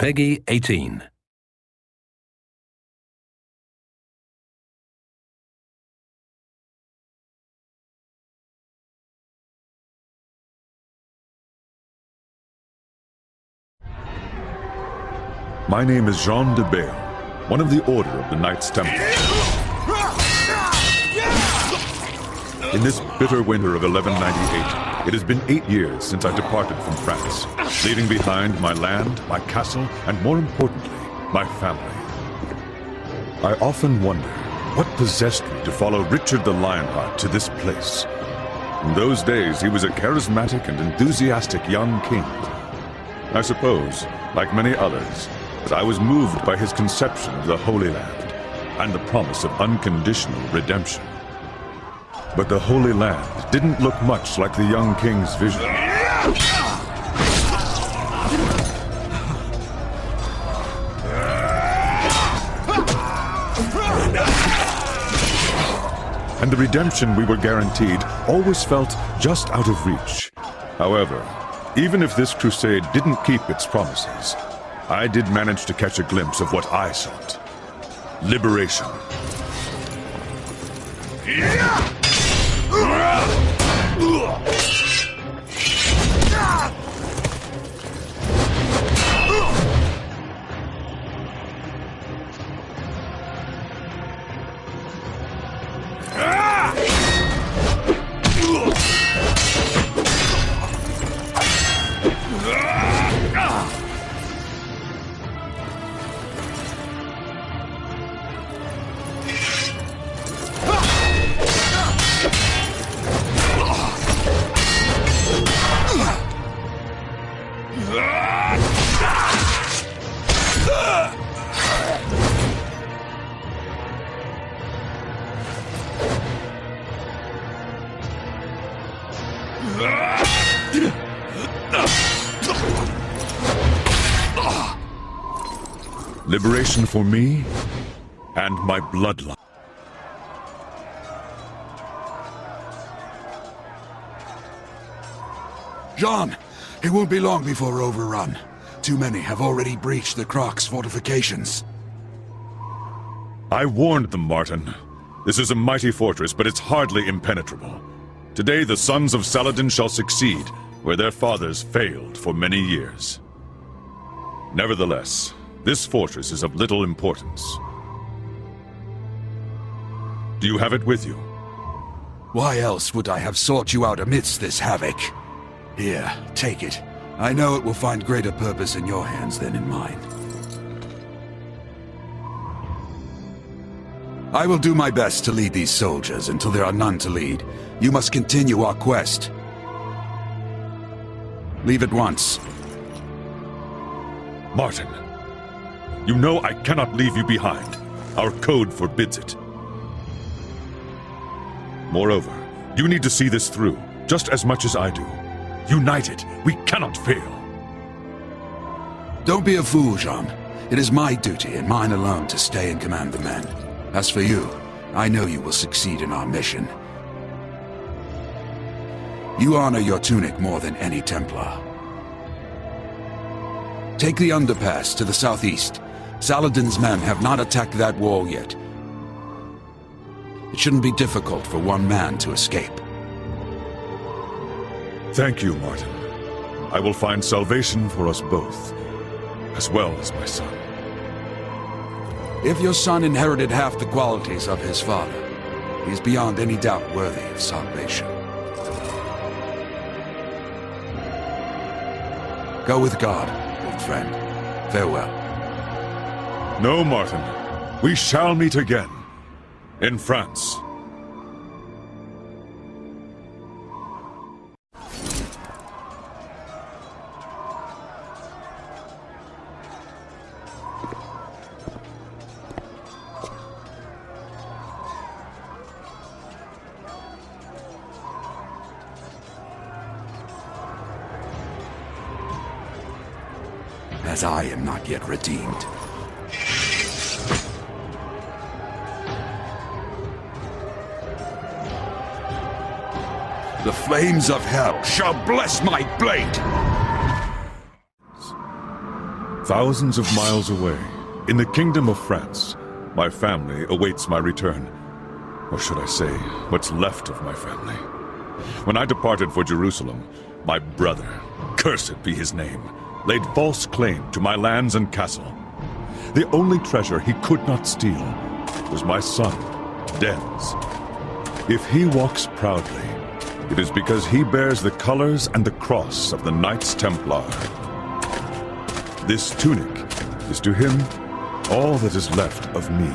Peggy 18. My name is Jean de Bail, one of the Order of the Knights Templar. In this bitter winter of 1198, it has been 8 years since I departed from France, leaving behind my land, my castle, and more importantly, my family. I often wonder what possessed me to follow Richard the Lionheart to this place. In those days, he was a charismatic and enthusiastic young king. I suppose, like many others, that I was moved by his conception of the Holy Land and the promise of unconditional redemption. But the Holy Land didn't look much like the young king's vision. And the redemption we were guaranteed always felt just out of reach. However, even if this crusade didn't keep its promises, I did manage to catch a glimpse of what I sought. Liberation. Liberation for me and my bloodline. Jean, it won't be long before we're overrun. Too many have already breached the Croc's fortifications. I warned them, Martin. This is a mighty fortress, but it's hardly impenetrable. Today the sons of Saladin shall succeed where their fathers failed for many years. Nevertheless, this fortress is of little importance. Do you have it with you? Why else would I have sought you out amidst this havoc? Here, take it. I know it will find greater purpose in your hands than in mine. I will do my best to lead these soldiers until there are none to lead. You must continue our quest. Leave at once. Martin, you know I cannot leave you behind. Our code forbids it. Moreover, you need to see this through, just as much as I do. United, we cannot fail. Don't be a fool, Jean. It is my duty and mine alone to stay and command the men. As for you, I know you will succeed in our mission. You honor your tunic more than any Templar. Take the underpass to the southeast. Saladin's men have not attacked that wall yet. It shouldn't be difficult for one man to escape. Thank you, Martin. I will find salvation for us both, as well as my son. If your son inherited half the qualities of his father, he is beyond any doubt worthy of salvation. Go with God, old friend. Farewell. No, Martin. We shall meet again. In France. As I am not yet redeemed. The flames of hell shall bless my blade! Thousands of miles away, in the Kingdom of France, my family awaits my return. Or should I say, what's left of my family. When I departed for Jerusalem, my brother, cursed be his name, laid false claim to my lands and castle. The only treasure he could not steal was my son, Dens. If he walks proudly, it is because he bears the colors and the cross of the Knights Templar. This tunic is to him all that is left of me,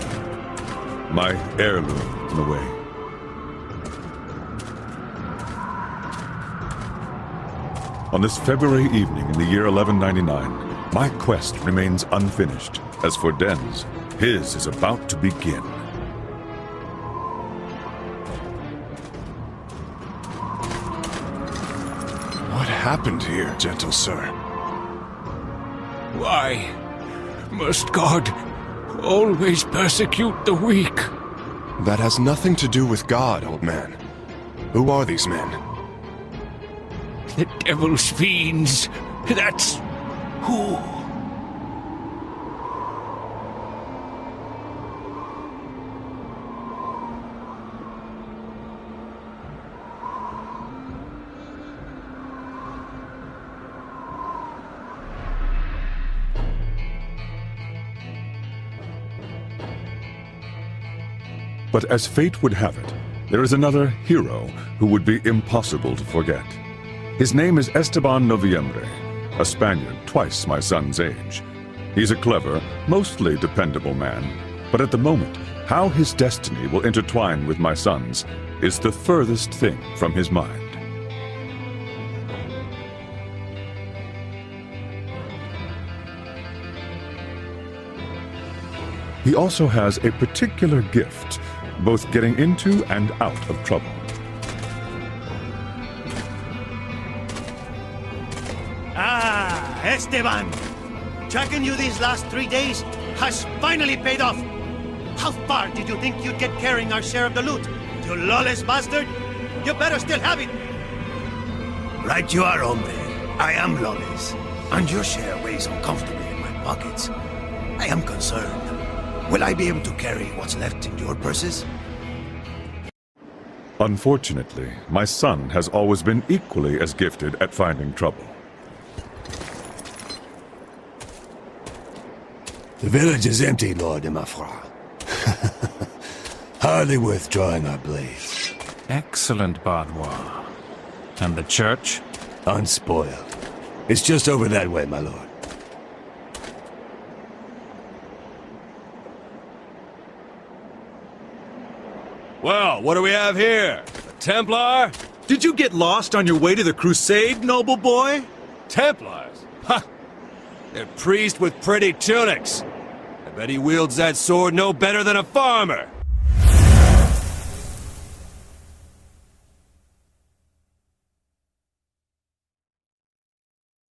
my heirloom in a way. On this February evening in the year 1199, my quest remains unfinished. As for Dens, his is about to begin. What happened here, gentle sir? Why must God always persecute the weak? That has nothing to do with God, old man. Who are these men? The devil's fiends. That's who. But as fate would have it, there is another hero who would be impossible to forget. His name is Esteban Noviembre, a Spaniard twice my son's age. He's a clever, mostly dependable man, but at the moment, how his destiny will intertwine with my son's is the furthest thing from his mind. He also has a particular gift, both getting into and out of trouble. Ah, Esteban! Tracking you these last 3 days has finally paid off. How far did you think you'd get carrying our share of the loot? You lawless bastard! You better still have it! Right you are, hombre. I am lawless. And your share weighs uncomfortably in my pockets. I am concerned. Will I be able to carry what's left in your purses? Unfortunately, my son has always been equally as gifted at finding trouble. The village is empty, Lord de Mafra. Hardly worth drawing our blades. Excellent, Benoit. And the church? Unspoiled. It's just over that way, my lord. Well, what do we have here? A Templar? Did you get lost on your way to the crusade, noble boy? Templars? Ha! They're priests with pretty tunics. I bet he wields that sword no better than a farmer.